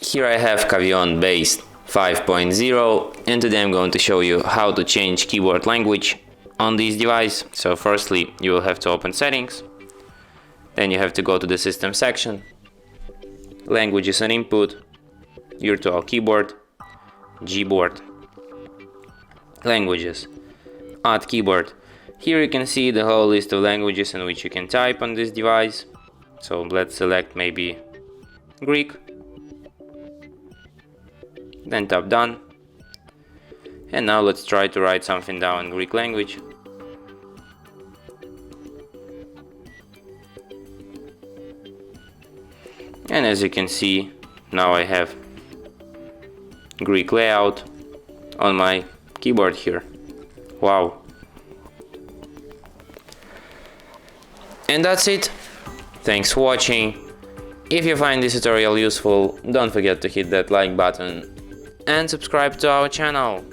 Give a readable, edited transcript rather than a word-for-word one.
Here I have CAVION Base 5.0, and today I'm going to show you how to change keyboard language on this device. So firstly, you will have to open settings, then you have to go to the system section, languages and input, virtual keyboard, Gboard, languages, add keyboard. Here you can see the whole list of languages in which you can type on this device. So let's select maybe Greek, then tap done, and now let's try to write something down in Greek language. And as you can see, now I have Greek layout on my keyboard here. Wow. And that's it. Thanks for watching. If you find this tutorial useful, don't forget to hit that like button and subscribe to our channel.